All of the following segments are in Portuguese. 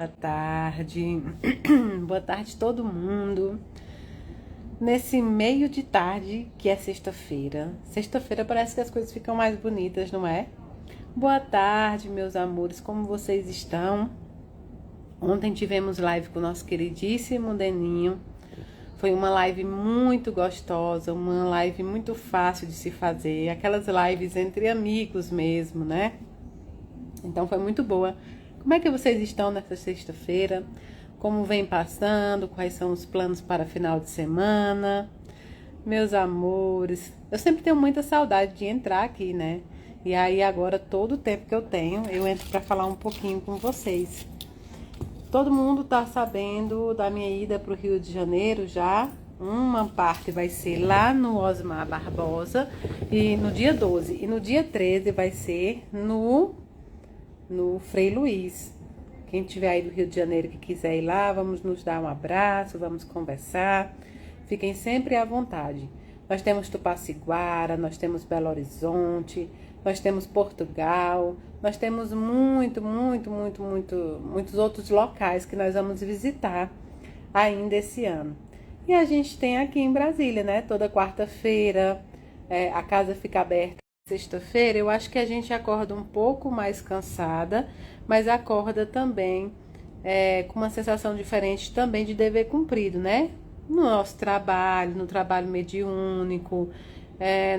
Boa tarde, boa tarde todo mundo. Nesse meio de tarde, que é sexta-feira. Sexta-feira parece que as coisas ficam mais bonitas, não é? Boa tarde, meus amores, como vocês estão? Ontem tivemos live com o nosso queridíssimo Deninho. Foi uma live muito gostosa, uma live muito fácil de se fazer. Aquelas lives entre amigos mesmo, né? Então foi muito boa. Como é que vocês estão nessa sexta-feira? Como vem passando? Quais são os planos para final de semana? Meus amores, eu sempre tenho muita saudade de entrar aqui, né? E aí agora, todo o tempo que eu tenho, eu entro para falar um pouquinho com vocês. Todo mundo tá sabendo da minha ida para o Rio de Janeiro já. Uma parte vai ser lá no Osmar Barbosa, e no dia 12. E no dia 13 vai ser no Frei Luiz. Quem tiver aí do Rio de Janeiro que quiser ir lá, vamos nos dar um abraço, vamos conversar. Fiquem sempre à vontade. Nós temos Tupaciguara, nós temos Belo Horizonte, nós temos Portugal, nós temos muitos outros locais que nós vamos visitar ainda esse ano. E a gente tem aqui em Brasília, né? Toda quarta-feira a casa fica aberta. Sexta-feira, eu acho que a gente acorda um pouco mais cansada, mas acorda também com uma sensação diferente também de dever cumprido, né? No nosso trabalho, no trabalho mediúnico,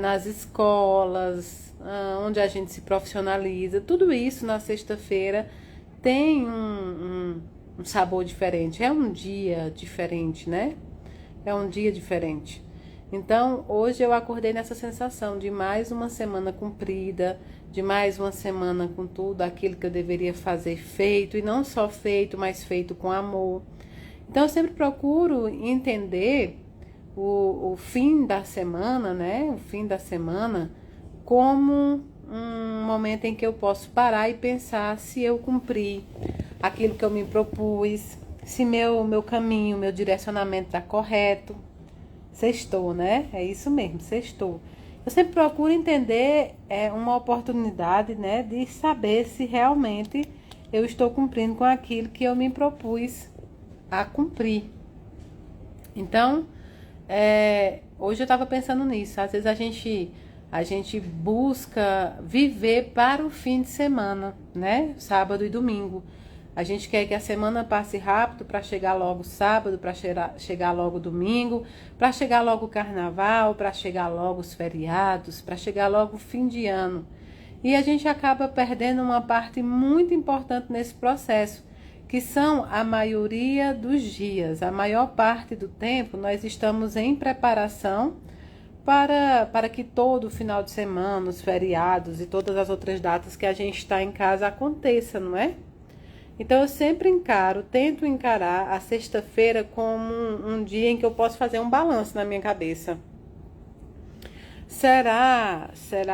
nas escolas, onde a gente se profissionaliza, tudo isso na sexta-feira tem um sabor diferente, é um dia diferente, né? É um dia diferente. Então, hoje eu acordei nessa sensação de mais uma semana cumprida, de mais uma semana com tudo aquilo que eu deveria fazer feito, e não só feito, mas feito com amor. Então, eu sempre procuro entender o fim da semana, né? O fim da semana como um momento em que eu posso parar e pensar se eu cumpri aquilo que eu me propus, se meu caminho, meu direcionamento está correto. Sextou, né? É isso mesmo, sextou. Eu sempre procuro entender uma oportunidade, né, de saber se realmente eu estou cumprindo com aquilo que eu me propus a cumprir. Então, hoje eu estava pensando nisso. Às vezes a gente busca viver para o fim de semana, né? Sábado e domingo. A gente quer que a semana passe rápido para chegar logo sábado, para chegar logo domingo, para chegar logo o carnaval, para chegar logo os feriados, para chegar logo o fim de ano. E a gente acaba perdendo uma parte muito importante nesse processo, que são a maioria dos dias. A maior parte do tempo nós estamos em preparação para que todo final de semana, os feriados e todas as outras datas que a gente está em casa aconteça, não é? Então eu sempre tento encarar a sexta-feira como um dia em que eu posso fazer um balanço na minha cabeça. Será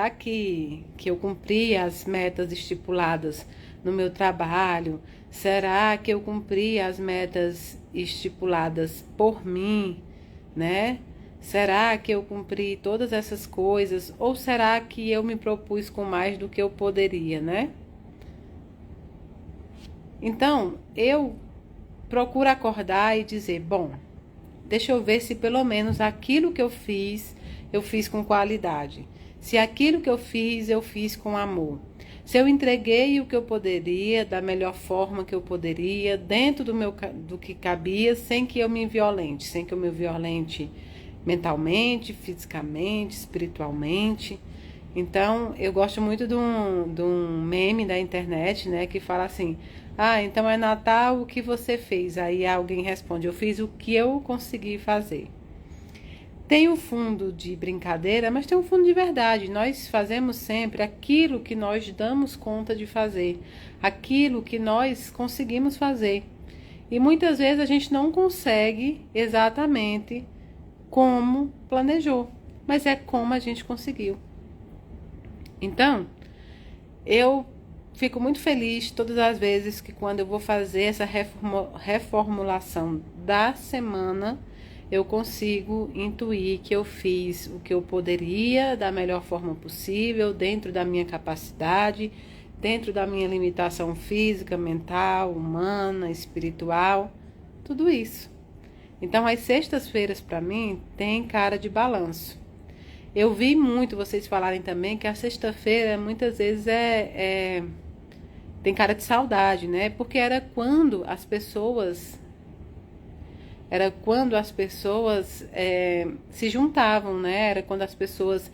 que eu cumpri as metas estipuladas no meu trabalho? Será que eu cumpri as metas estipuladas por mim, né? Será que eu cumpri todas essas coisas? Ou será que eu me propus com mais do que eu poderia, né? Então, eu procuro acordar e dizer, bom, deixa eu ver se pelo menos aquilo que eu fiz com qualidade. Se aquilo que eu fiz com amor. Se eu entreguei o que eu poderia, da melhor forma que eu poderia, dentro do que cabia, sem que eu me violente, sem que eu me violente mentalmente, fisicamente, espiritualmente. Então, eu gosto muito de um meme da internet, né, que fala assim, então é Natal, o que você fez? Aí alguém responde, eu fiz o que eu consegui fazer. Tem o fundo de brincadeira, mas tem um fundo de verdade. Nós fazemos sempre aquilo que nós damos conta de fazer, aquilo que nós conseguimos fazer. E muitas vezes a gente não consegue exatamente como planejou, mas é como a gente conseguiu. Então, eu fico muito feliz todas as vezes que quando eu vou fazer essa reformulação da semana, eu consigo intuir que eu fiz o que eu poderia da melhor forma possível, dentro da minha capacidade, dentro da minha limitação física, mental, humana, espiritual, tudo isso. Então, as sextas-feiras, para mim, tem cara de balanço. Eu vi muito vocês falarem também que a sexta-feira, muitas vezes, tem cara de saudade, né? Porque era quando as pessoas se juntavam, né? Era quando as pessoas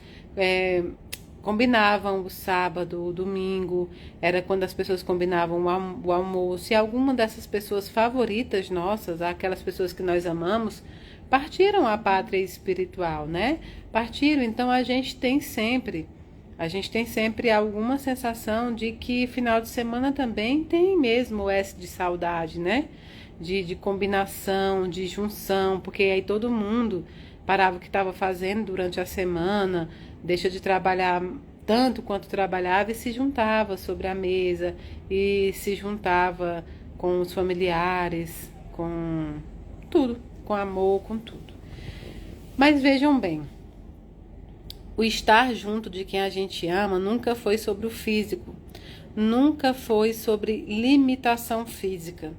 combinavam o sábado, o domingo, era quando as pessoas combinavam o almoço. E alguma dessas pessoas favoritas nossas, aquelas pessoas que nós amamos, partiram à pátria espiritual, né? Partiram, então a gente tem sempre alguma sensação de que final de semana também tem mesmo esse de saudade, né? De combinação, de junção, porque aí todo mundo parava o que estava fazendo durante a semana, deixa de trabalhar tanto quanto trabalhava e se juntava sobre a mesa e se juntava com os familiares, com tudo, com amor, com tudo. Mas vejam bem, o estar junto de quem a gente ama nunca foi sobre o físico, nunca foi sobre limitação física.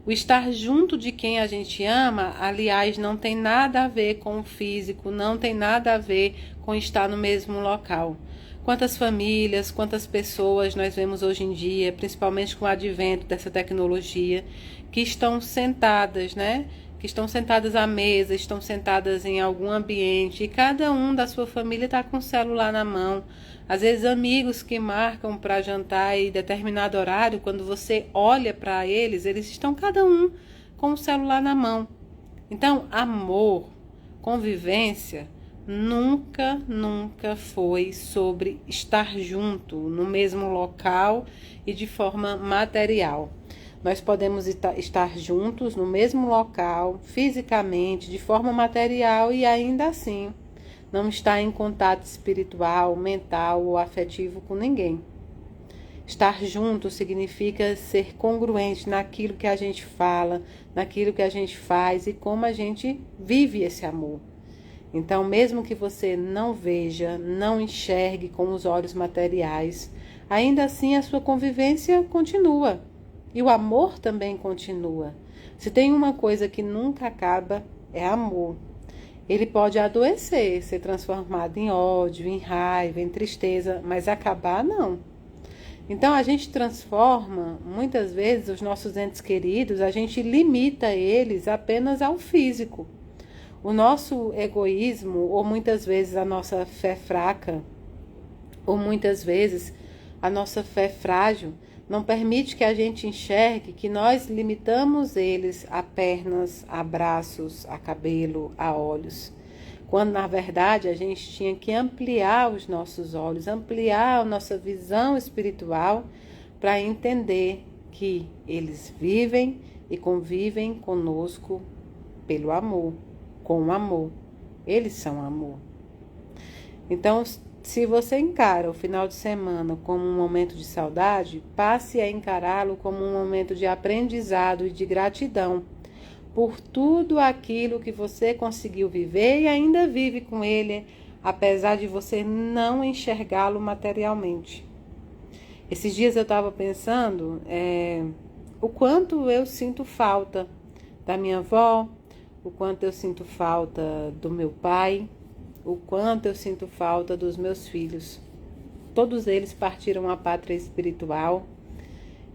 O estar junto de quem a gente ama, aliás, não tem nada a ver com o físico, não tem nada a ver com estar no mesmo local. Quantas famílias, quantas pessoas nós vemos hoje em dia, principalmente com o advento dessa tecnologia, que estão sentadas, né? Que estão sentadas à mesa, estão sentadas em algum ambiente e cada um da sua família está com o celular na mão. Às vezes amigos que marcam para jantar em determinado horário, quando você olha para eles, eles estão cada um com o celular na mão. Então, amor, convivência, nunca foi sobre estar junto no mesmo local e de forma material. Nós podemos estar juntos no mesmo local, fisicamente, de forma material e ainda assim não estar em contato espiritual, mental ou afetivo com ninguém. Estar junto significa ser congruente naquilo que a gente fala, naquilo que a gente faz e como a gente vive esse amor. Então, mesmo que você não veja, não enxergue com os olhos materiais, ainda assim a sua convivência continua. E o amor também continua. Se tem uma coisa que nunca acaba, é amor. Ele pode adoecer, ser transformado em ódio, em raiva, em tristeza, mas acabar não. Então a gente transforma, muitas vezes, os nossos entes queridos, a gente limita eles apenas ao físico. O nosso egoísmo, ou muitas vezes a nossa fé fraca, ou muitas vezes a nossa fé frágil, não permite que a gente enxergue que nós limitamos eles a pernas, a braços, a cabelo, a olhos. Quando, na verdade, a gente tinha que ampliar os nossos olhos, ampliar a nossa visão espiritual para entender que eles vivem e convivem conosco pelo amor, com o amor. Eles são amor. Então, se você encara o final de semana como um momento de saudade, passe a encará-lo como um momento de aprendizado e de gratidão por tudo aquilo que você conseguiu viver e ainda vive com ele, apesar de você não enxergá-lo materialmente. Esses dias eu estava pensando o quanto eu sinto falta da minha avó, o quanto eu sinto falta do meu pai, o quanto eu sinto falta dos meus filhos. Todos eles partiram à pátria espiritual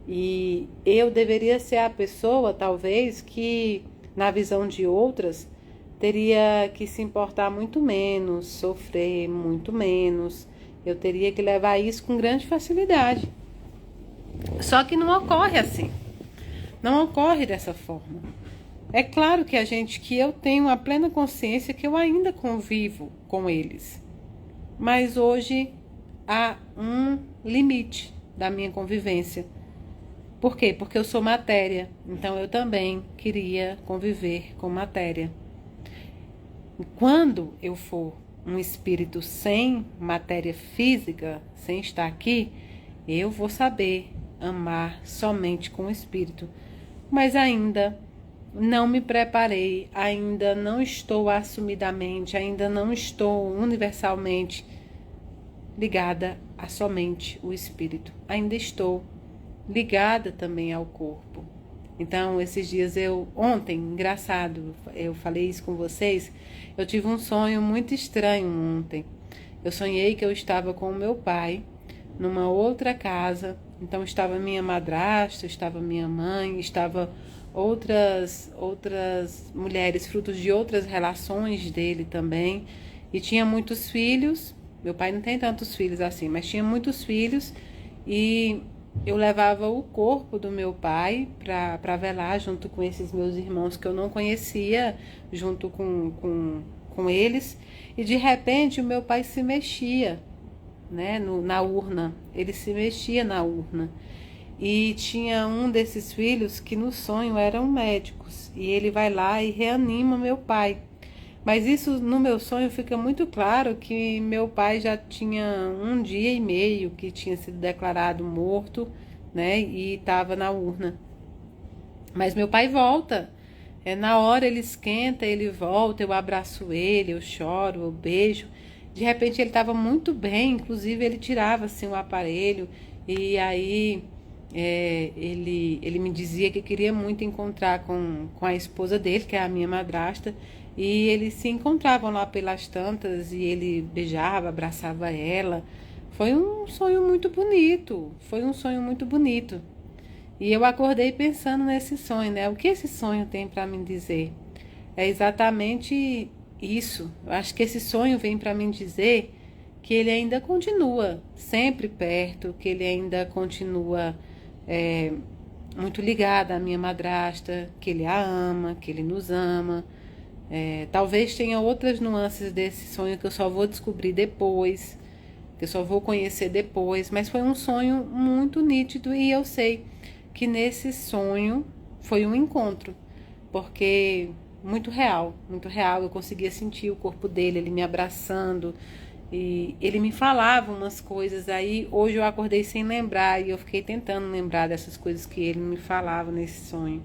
e eu deveria ser a pessoa, talvez, que, na visão de outras, teria que se importar muito menos, sofrer muito menos. Eu teria que levar isso com grande facilidade. Só que não ocorre assim. Não ocorre dessa forma. É claro que eu tenho a plena consciência que eu ainda convivo com eles. Mas hoje há um limite da minha convivência. Por quê? Porque eu sou matéria. Então eu também queria conviver com matéria. E quando eu for um espírito sem matéria física, sem estar aqui, eu vou saber amar somente com o espírito. Mas ainda não me preparei, ainda não estou assumidamente, ainda não estou universalmente ligada a somente o espírito. Ainda estou ligada também ao corpo. Então, esses dias ontem, engraçado, eu falei isso com vocês, eu tive um sonho muito estranho ontem. Eu sonhei que eu estava com o meu pai numa outra casa. Então estava minha madrasta, estava minha mãe, estava outras mulheres, frutos de outras relações dele também. E tinha muitos filhos. Meu pai não tem tantos filhos assim, mas tinha muitos filhos. E eu levava o corpo do meu pai para velar junto com esses meus irmãos que eu não conhecia, junto com eles. E de repente o meu pai se mexia, né, na urna. Ele se mexia na urna. E tinha um desses filhos que no sonho eram médicos. E ele vai lá e reanima meu pai. Mas isso no meu sonho fica muito claro que meu pai já tinha 1 dia e meio que tinha sido declarado morto, né? E estava na urna. Mas meu pai volta. Na hora ele esquenta, ele volta, eu abraço ele, eu choro, eu beijo. De repente ele estava muito bem, inclusive ele tirava assim o aparelho e aí ele me dizia que queria muito encontrar com a esposa dele, que é a minha madrasta, e eles se encontravam lá pelas tantas e ele beijava, abraçava ela. Foi um sonho muito bonito, foi um sonho muito bonito. E eu acordei pensando nesse sonho, né? O que esse sonho tem para me dizer? É exatamente isso. Eu acho que esse sonho vem para me dizer que ele ainda continua sempre perto, que ele ainda continua muito ligado à minha madrasta, que ele a ama, que ele nos ama. Talvez tenha outras nuances desse sonho que eu só vou descobrir depois, que eu só vou conhecer depois, mas foi um sonho muito nítido e eu sei que nesse sonho foi um encontro, porque muito real, eu conseguia sentir o corpo dele, ele me abraçando, e ele me falava umas coisas, aí hoje eu acordei sem lembrar, e eu fiquei tentando lembrar dessas coisas que ele me falava nesse sonho.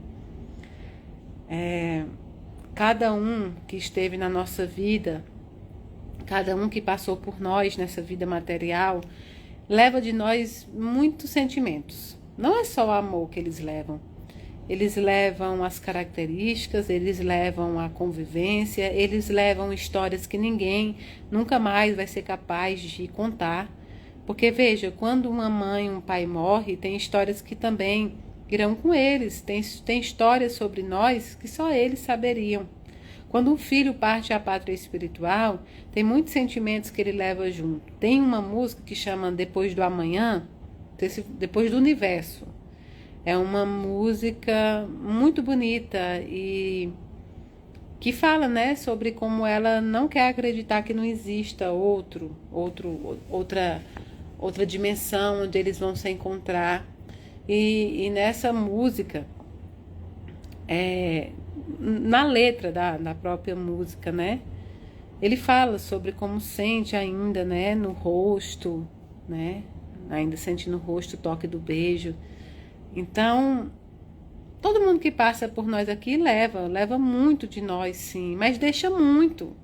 Cada um que esteve na nossa vida, cada um que passou por nós nessa vida material, leva de nós muitos sentimentos. Não é só o amor que eles levam. Eles levam as características, eles levam a convivência, eles levam histórias que ninguém nunca mais vai ser capaz de contar. Porque, veja, quando uma mãe, um pai morre, tem histórias que também irão com eles. Tem histórias sobre nós que só eles saberiam. Quando um filho parte à pátria espiritual, tem muitos sentimentos que ele leva junto. Tem uma música que chama Depois do Amanhã, Depois do Universo. É uma música muito bonita e que fala, né, sobre como ela não quer acreditar que não exista outra dimensão onde eles vão se encontrar. E nessa música, na letra da própria música, né, ele fala sobre como sente ainda, né, no rosto, né, ainda sente no rosto o toque do beijo. Então, todo mundo que passa por nós aqui leva muito de nós, sim, mas deixa muito.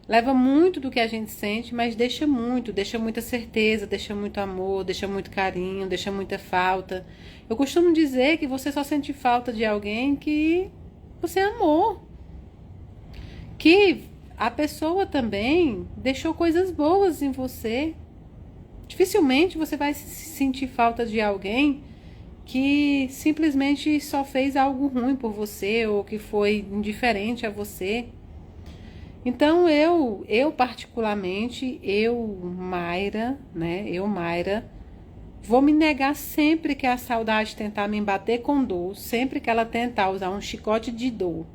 Leva muito do que a gente sente, mas deixa muita certeza, deixa muito amor, deixa muito carinho, deixa muita falta. Eu costumo dizer que você só sente falta de alguém que você amou. Que a pessoa também deixou coisas boas em você. Dificilmente você vai sentir falta de alguém que simplesmente só fez algo ruim por você ou que foi indiferente a você. Então eu particularmente, Mayra, né? Mayra, vou me negar sempre que a saudade tentar me bater com dor, sempre que ela tentar usar um chicote de dor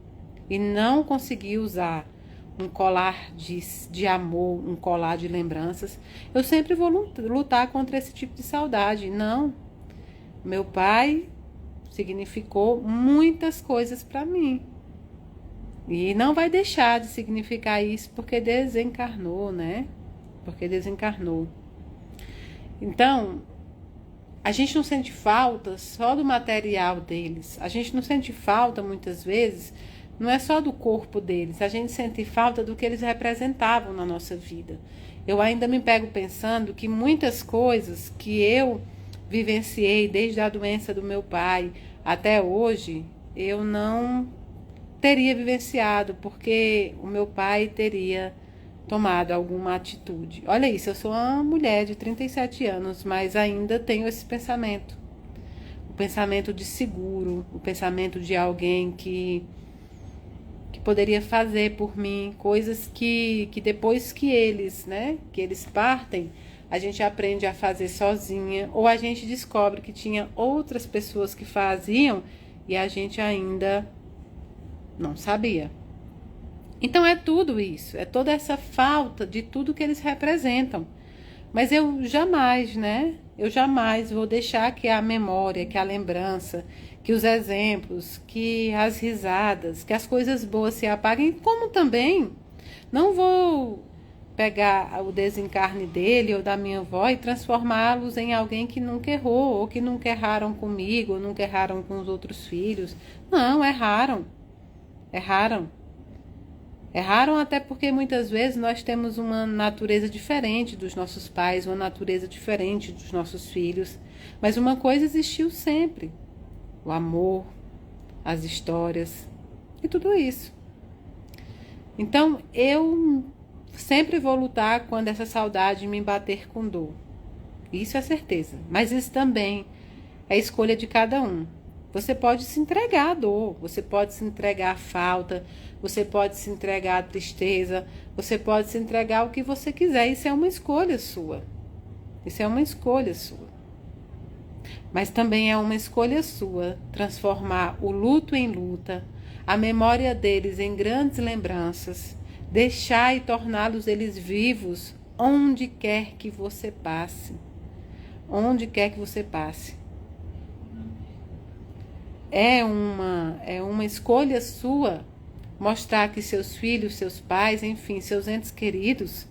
e não conseguir usar um colar de amor, um colar de lembranças, eu sempre vou lutar contra esse tipo de saudade. Não. Meu pai significou muitas coisas para mim. E não vai deixar de significar isso porque desencarnou, né? Porque desencarnou. Então, a gente não sente falta só do material deles. A gente não sente falta, muitas vezes, não é só do corpo deles. A gente sente falta do que eles representavam na nossa vida. Eu ainda me pego pensando que muitas coisas que eu vivenciei desde a doença do meu pai até hoje, eu não teria vivenciado, porque o meu pai teria tomado alguma atitude. Olha isso, eu sou uma mulher de 37 anos, mas ainda tenho esse pensamento. O pensamento de seguro, o pensamento de alguém que poderia fazer por mim coisas que depois que eles, né, que eles partem, a gente aprende a fazer sozinha, ou a gente descobre que tinha outras pessoas que faziam e a gente ainda não sabia. Então é tudo isso, é toda essa falta de tudo que eles representam. Mas eu jamais, né? Eu jamais vou deixar que a memória, que a lembrança, que os exemplos, que as risadas, que as coisas boas se apaguem, como também não vou pegar o desencarne dele ou da minha avó e transformá-los em alguém que nunca errou, ou que nunca erraram comigo, ou nunca erraram com os outros filhos. Não, erraram. Erraram. Erraram até porque muitas vezes nós temos uma natureza diferente dos nossos pais, uma natureza diferente dos nossos filhos. Mas uma coisa existiu sempre: o amor, as histórias e tudo isso. Então eu sempre vou lutar quando essa saudade me bater com dor. Isso é certeza. Mas isso também é escolha de cada um. Você pode se entregar à dor, você pode se entregar à falta, você pode se entregar à tristeza, você pode se entregar ao que você quiser. Isso é uma escolha sua. Isso é uma escolha sua. Mas também é uma escolha sua transformar o luto em luta, a memória deles em grandes lembranças, deixar e torná-los eles vivos onde quer que você passe. Onde quer que você passe. É uma escolha sua mostrar que seus filhos, seus pais, enfim, seus entes queridos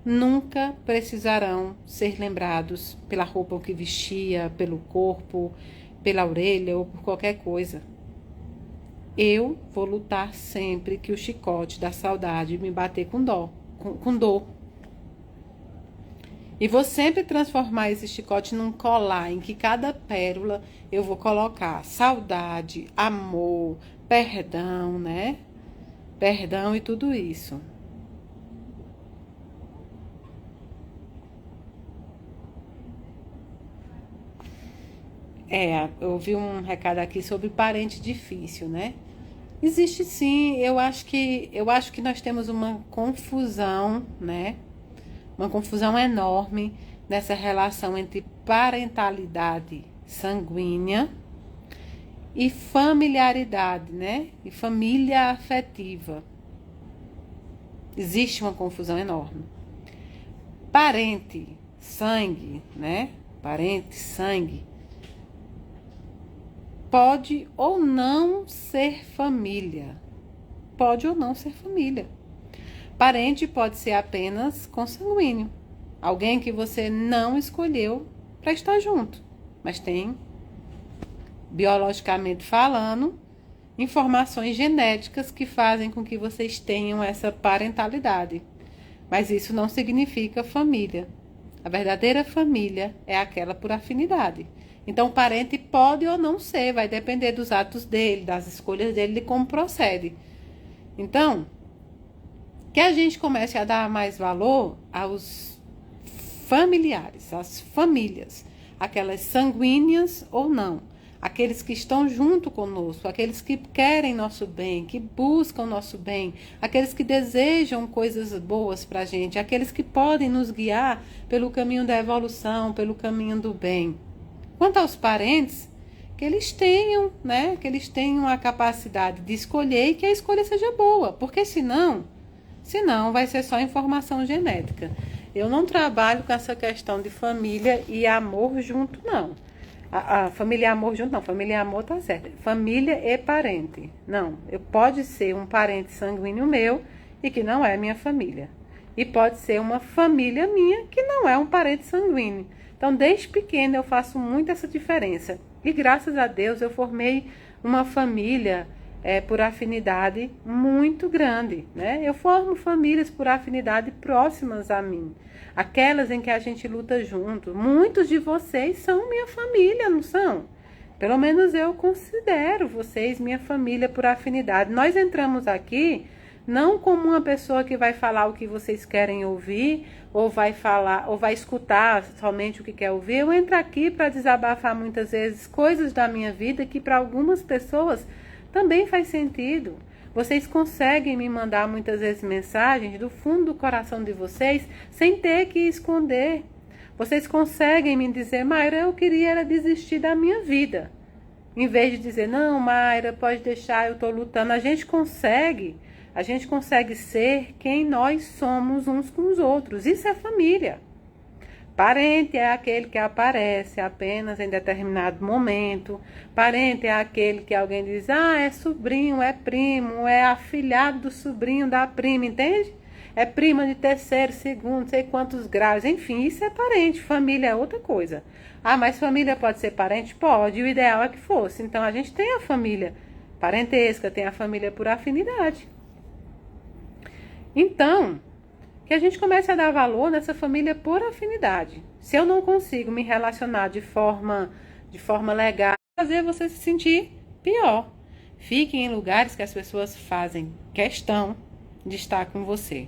nunca precisarão ser lembrados pela roupa que vestia, pelo corpo, pela orelha ou por qualquer coisa. Eu vou lutar sempre que o chicote da saudade me bater com dor. E vou sempre transformar esse chicote num colar em que cada pérola eu vou colocar saudade, amor, perdão, né? Perdão e tudo isso. Eu vi um recado aqui sobre parente difícil, né? Existe sim, eu acho que nós temos uma confusão, né? Uma confusão enorme nessa relação entre parentalidade sanguínea e familiaridade, né? E família afetiva. Existe uma confusão enorme. Parente, sangue, né? Parente, sangue, pode ou não ser família. Pode ou não ser família. Parente pode ser apenas consanguíneo. Alguém que você não escolheu para estar junto. Mas tem, biologicamente falando, informações genéticas que fazem com que vocês tenham essa parentalidade. Mas isso não significa família. A verdadeira família é aquela por afinidade. Então, o parente pode ou não ser, vai depender dos atos dele, das escolhas dele, de como procede. Então, que a gente comece a dar mais valor aos familiares, às famílias, aquelas sanguíneas ou não, aqueles que estão junto conosco, aqueles que querem nosso bem, que buscam nosso bem, aqueles que desejam coisas boas para a gente, aqueles que podem nos guiar pelo caminho da evolução, pelo caminho do bem. Quanto aos parentes, que eles tenham, né, que eles tenham a capacidade de escolher e que a escolha seja boa, porque senão vai ser só informação genética. Eu não trabalho com essa questão de família e amor junto, não. A família e amor junto, não. Família e amor tá certo. Família e parente. Não, pode ser um parente sanguíneo meu e que não é minha família. E pode ser uma família minha que não é um parente sanguíneo. Então, desde pequena eu faço muito essa diferença. E graças a Deus eu formei uma família por afinidade muito grande, né? Eu formo famílias por afinidade próximas a mim, aquelas em que a gente luta junto. Muitos de vocês são minha família, não são? Pelo menos eu considero vocês minha família por afinidade. Nós entramos aqui não como uma pessoa que vai falar o que vocês querem ouvir, ou vai falar, ou vai escutar somente o que quer ouvir. Eu entro aqui para desabafar muitas vezes coisas da minha vida que para algumas pessoas também faz sentido. Vocês conseguem me mandar muitas vezes mensagens do fundo do coração de vocês sem ter que esconder. Vocês conseguem me dizer: Mayra, eu queria era desistir da minha vida. Em vez de dizer: não, Mayra, pode deixar, eu estou lutando. A gente consegue ser quem nós somos uns com os outros. Isso é família. Parente é aquele que aparece apenas em determinado momento. Parente é aquele que alguém diz: ah, é sobrinho, é primo, é afilhado do sobrinho da prima, entende? É prima de terceiro, segundo, sei quantos graus. Enfim, isso é parente. Família é outra coisa. Ah, mas família pode ser parente? Pode. O ideal é que fosse. Então, a gente tem a família parentesca, tem a família por afinidade. Então, que a gente comece a dar valor nessa família por afinidade. Se eu não consigo me relacionar de forma legal, fazer você se sentir pior. Fique em lugares que as pessoas fazem questão de estar com você.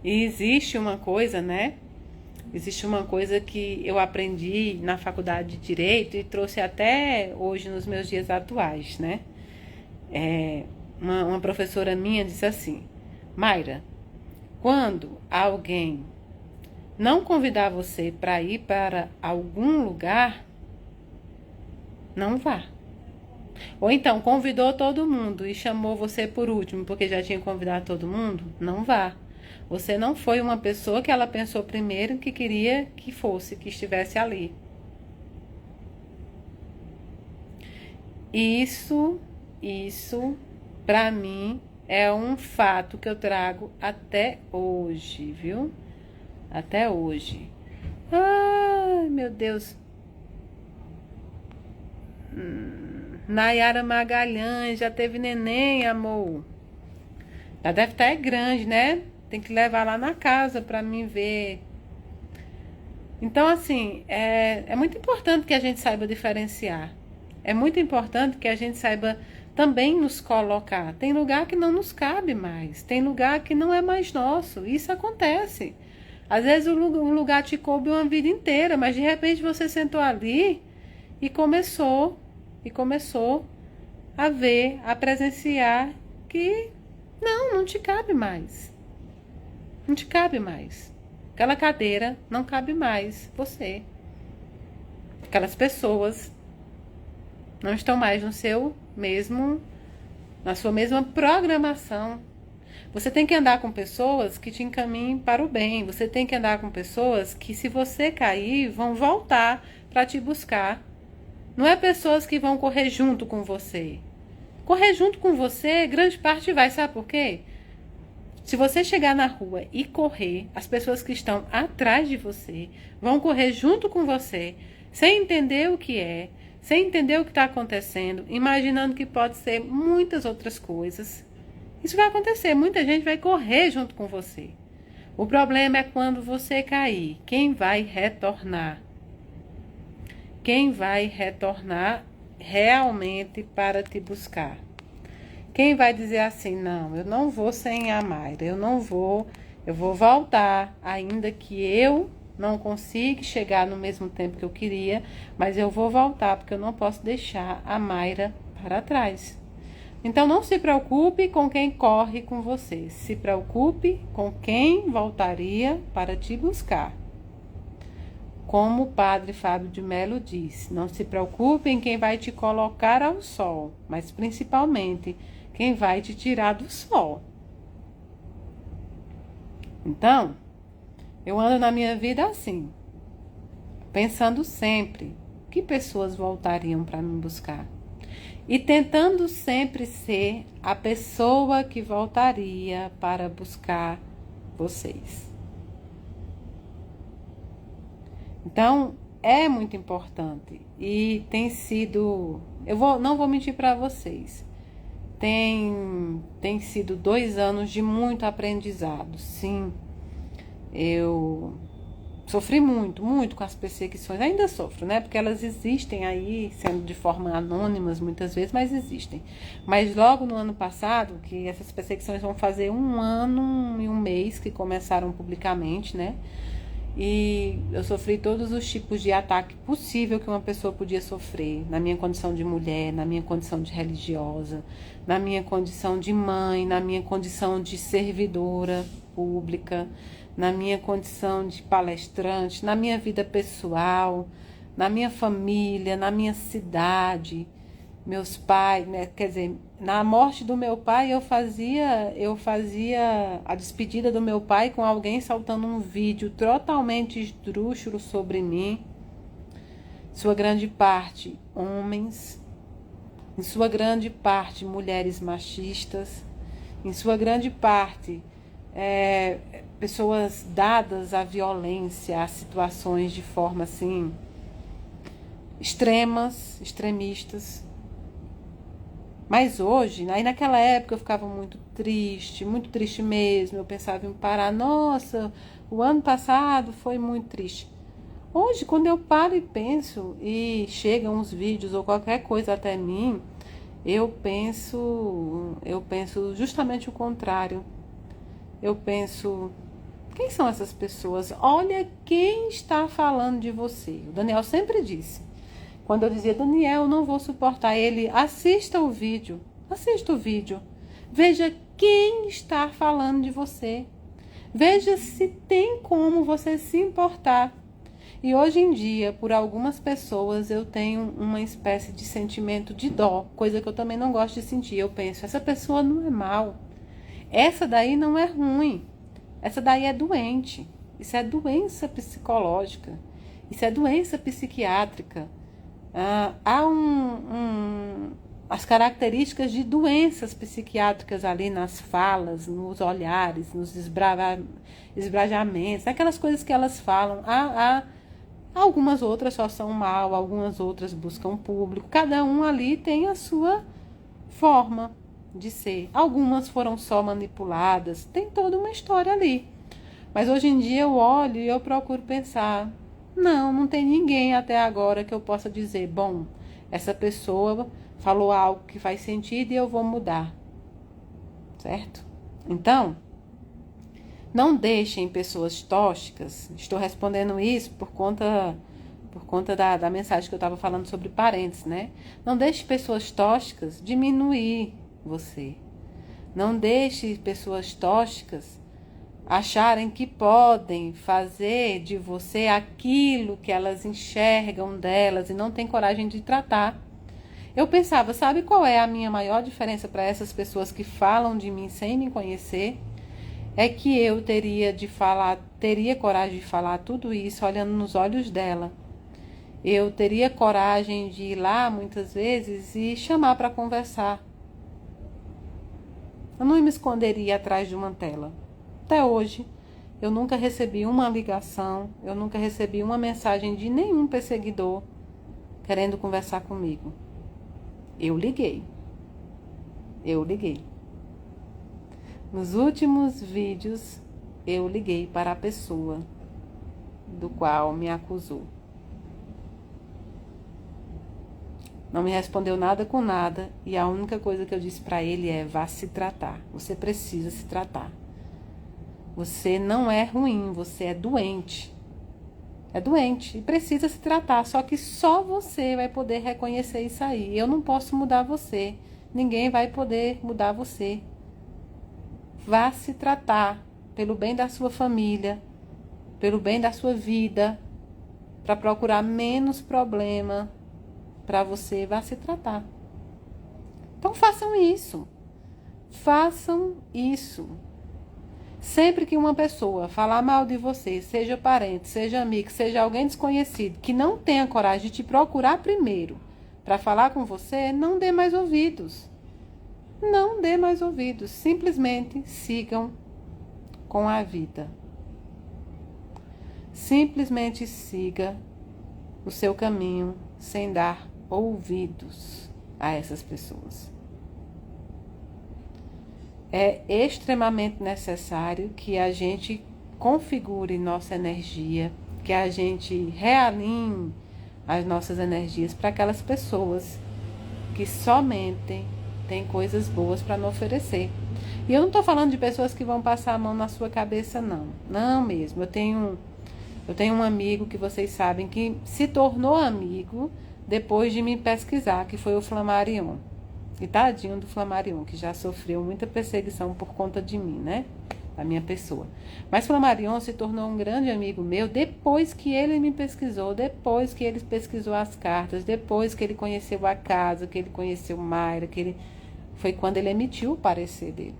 E existe uma coisa, né? Existe uma coisa que eu aprendi na faculdade de Direito e trouxe até hoje nos meus dias atuais, né? Uma professora minha disse assim: Mayra, quando alguém não convidar você para ir para algum lugar, não vá. Ou então convidou todo mundo e chamou você por último porque já tinha convidado todo mundo, não vá. Você não foi uma pessoa que ela pensou primeiro que queria que fosse, que estivesse ali. Isso, para mim, é um fato que eu trago até hoje, viu? Até hoje. Ai, meu Deus. Nayara Magalhães, já teve neném, amor. Já deve estar grande, né? Tem que levar lá na casa para mim ver. Então, assim, é muito importante que a gente saiba diferenciar. É muito importante que a gente saiba também nos colocar. Tem lugar que não nos cabe mais. Tem lugar que não é mais nosso. Isso acontece. Às vezes o lugar te coube uma vida inteira, mas de repente você sentou ali e começou a ver, a presenciar que não te cabe mais. Não te cabe mais. Aquela cadeira não cabe mais você. Aquelas pessoas não estão mais na sua mesma programação. Você tem que andar com pessoas que te encaminhem para o bem. Você tem que andar com pessoas que, se você cair, vão voltar para te buscar. Não é pessoas que vão correr junto com você. Correr junto com você, grande parte vai. Sabe por quê? Se você chegar na rua e correr, as pessoas que estão atrás de você vão correr junto com você, sem entender o que é, sem entender o que está acontecendo, imaginando que pode ser muitas outras coisas. Isso vai acontecer, muita gente vai correr junto com você. O problema é quando você cair, quem vai retornar? Quem vai retornar realmente para te buscar? Quem vai dizer assim: não, eu não vou sem a Mayra, eu vou voltar, ainda que eu não consiga chegar no mesmo tempo que eu queria, mas eu vou voltar, porque eu não posso deixar a Mayra para trás. Então não se preocupe com quem corre com você, se preocupe com quem voltaria para te buscar. Como o padre Fábio de Mello diz, não se preocupe em quem vai te colocar ao sol, mas principalmente quem vai te tirar do sol. Então, eu ando na minha vida assim, pensando sempre que pessoas voltariam para me buscar. E tentando sempre ser a pessoa que voltaria para buscar vocês. Então, é muito importante e tem sido, não vou mentir para vocês. Tem sido 2 anos de muito aprendizado. Sim, eu sofri muito, muito com as perseguições. Ainda sofro, né? Porque elas existem aí, sendo de forma anônimas muitas vezes, mas existem. Mas logo no ano passado, que essas perseguições vão fazer 1 ano e 1 mês que começaram publicamente, né? E eu sofri todos os tipos de ataque possível que uma pessoa podia sofrer, na minha condição de mulher, na minha condição de religiosa, na minha condição de mãe, na minha condição de servidora pública, na minha condição de palestrante, na minha vida pessoal, na minha família, na minha cidade, meus pais, né? Quer dizer, na morte do meu pai eu fazia a despedida do meu pai com alguém soltando um vídeo totalmente esdrúxulo sobre mim, sua grande parte homens, em sua grande parte mulheres machistas, em sua grande parte pessoas dadas à violência, a situações de forma assim extremistas. Mas hoje, aí naquela época eu ficava muito triste mesmo. Eu pensava em parar. Nossa, o ano passado foi muito triste. Hoje, quando eu paro e penso e chegam uns vídeos ou qualquer coisa até mim, eu penso justamente o contrário. Eu penso, quem são essas pessoas? Olha quem está falando de você. O Daniel sempre disse. Quando eu dizia, Daniel, eu não vou suportar ele, assista o vídeo. Veja quem está falando de você. Veja se tem como você se importar. E hoje em dia, por algumas pessoas, eu tenho uma espécie de sentimento de dó, coisa que eu também não gosto de sentir. Eu penso, essa pessoa não é mal. Essa daí não é ruim. Essa daí é doente. Isso é doença psicológica. Isso é doença psiquiátrica. Há as características de doenças psiquiátricas ali nas falas, nos olhares, nos esbrajamentos, aquelas coisas que elas falam. Algumas outras só são mal, algumas outras buscam público. Cada um ali tem a sua forma de ser. Algumas foram só manipuladas. Tem toda uma história ali. Mas hoje em dia eu olho e eu procuro pensar, não tem ninguém até agora que eu possa dizer, bom, essa pessoa falou algo que faz sentido e eu vou mudar. Certo? Então, não deixem pessoas tóxicas. Estou respondendo isso por conta da mensagem que eu estava falando sobre parentes, né? Não deixe pessoas tóxicas diminuir você. Não deixe pessoas tóxicas acharem que podem fazer de você aquilo que elas enxergam delas e não têm coragem de tratar. Eu pensava, sabe qual é a minha maior diferença para essas pessoas que falam de mim sem me conhecer? É que eu teria coragem de falar tudo isso olhando nos olhos dela. Eu teria coragem de ir lá muitas vezes e chamar para conversar. Eu não me esconderia atrás de uma tela. Até hoje, eu nunca recebi uma ligação, eu nunca recebi uma mensagem de nenhum perseguidor querendo conversar comigo. Eu liguei. Nos últimos vídeos, eu liguei para a pessoa do qual me acusou. Não me respondeu nada com nada e a única coisa que eu disse para ele é: vá se tratar. Você precisa se tratar. Você não é ruim, você é doente. É doente e precisa se tratar. Só que só você vai poder reconhecer isso aí. Eu não posso mudar você. Ninguém vai poder mudar você. Vá se tratar pelo bem da sua família, pelo bem da sua vida, para procurar menos problema para você. Vá se tratar. Então façam isso. Façam isso. Sempre que uma pessoa falar mal de você, seja parente, seja amigo, seja alguém desconhecido, que não tenha coragem de te procurar primeiro para falar com você, não dê mais ouvidos. Não dê mais ouvidos. Simplesmente sigam com a vida. Simplesmente siga o seu caminho sem dar ouvidos. a essas pessoas. É extremamente necessário que a gente configure nossa energia, que a gente realinhe as nossas energias para aquelas pessoas que somente têm coisas boas para nos oferecer. E eu não estou falando de pessoas que vão passar a mão na sua cabeça, não. Não mesmo. Eu tenho um amigo que vocês sabem que se tornou amigo depois de me pesquisar, que foi o Flammarion. E tadinho do Flammarion, que já sofreu muita perseguição por conta de mim, né? Da minha pessoa. Mas Flammarion se tornou um grande amigo meu depois que ele me pesquisou, depois que ele pesquisou as cartas, depois que ele conheceu a casa, que ele conheceu Mayra, foi quando ele emitiu o parecer dele.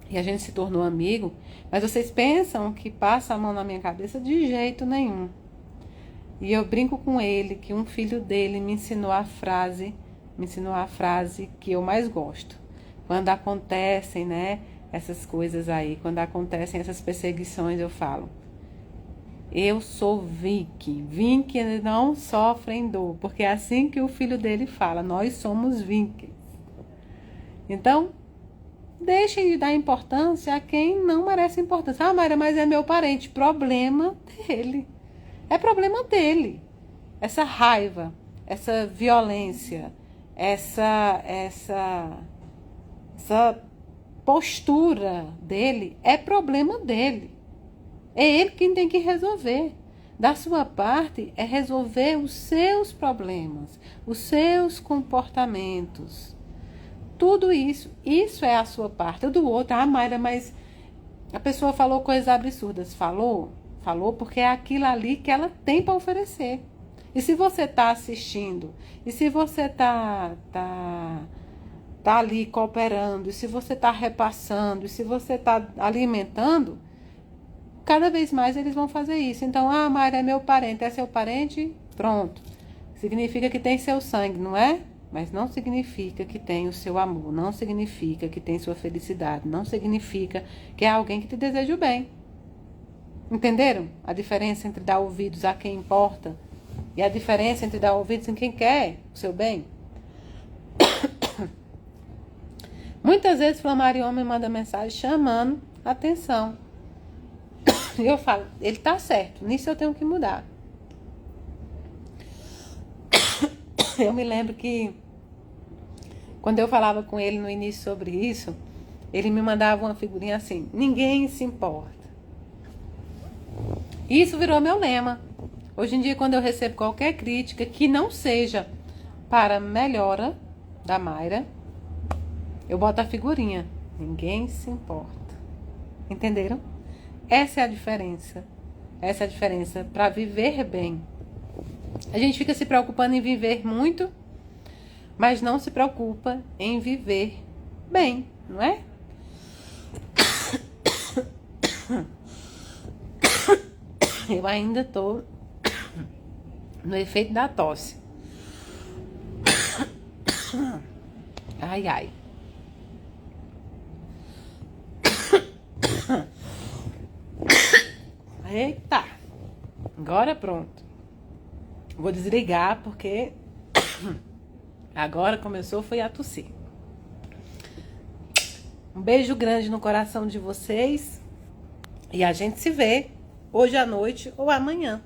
E a gente se tornou amigo, mas vocês pensam que passa a mão na minha cabeça? De jeito nenhum. E eu brinco com ele que um filho dele me ensinou a frase que eu mais gosto. Quando acontecem, né, essas coisas aí, quando acontecem essas perseguições, eu falo: eu sou Vicky. Vicky não sofrem dor, porque é assim que o filho dele fala: nós somos Vicky. Então, deixem de dar importância a quem não merece importância. Ah, Mayra, mas é meu parente. Problema dele. É problema dele. Essa raiva, essa violência, essa postura dele é problema dele. É ele quem tem que resolver. Da sua parte é resolver os seus problemas, os seus comportamentos. Tudo isso é a sua parte. O do outro, ah, Mayra, mas a pessoa falou coisas absurdas. Falou porque é aquilo ali que ela tem para oferecer. E se você está assistindo, e se você tá ali cooperando, e se você está repassando, e se você está alimentando, cada vez mais eles vão fazer isso. Então, ah, Mayra é meu parente, é seu parente, pronto. Significa que tem seu sangue, não é? Mas não significa que tem o seu amor, não significa que tem sua felicidade, não significa que é alguém que te deseja o bem. Entenderam a diferença entre dar ouvidos a quem importa e a diferença entre dar ouvidos em quem quer o seu bem? Muitas vezes Flammarion me manda mensagem chamando a atenção. E eu falo, ele tá certo, nisso eu tenho que mudar. Eu me lembro que quando eu falava com ele no início sobre isso, ele me mandava uma figurinha assim: ninguém se importa. Isso virou meu lema. Hoje em dia, quando eu recebo qualquer crítica que não seja para melhora da Mayra, eu boto a figurinha: ninguém se importa. Entenderam? Essa é a diferença. Essa é a diferença para viver bem. A gente fica se preocupando em viver muito, mas não se preocupa em viver bem, não é? Eu ainda tô no efeito da tosse. Ai, ai. Eita. Agora pronto. Vou desligar porque agora começou foi a tossir. Um beijo grande no coração de vocês e a gente se vê hoje à noite ou amanhã.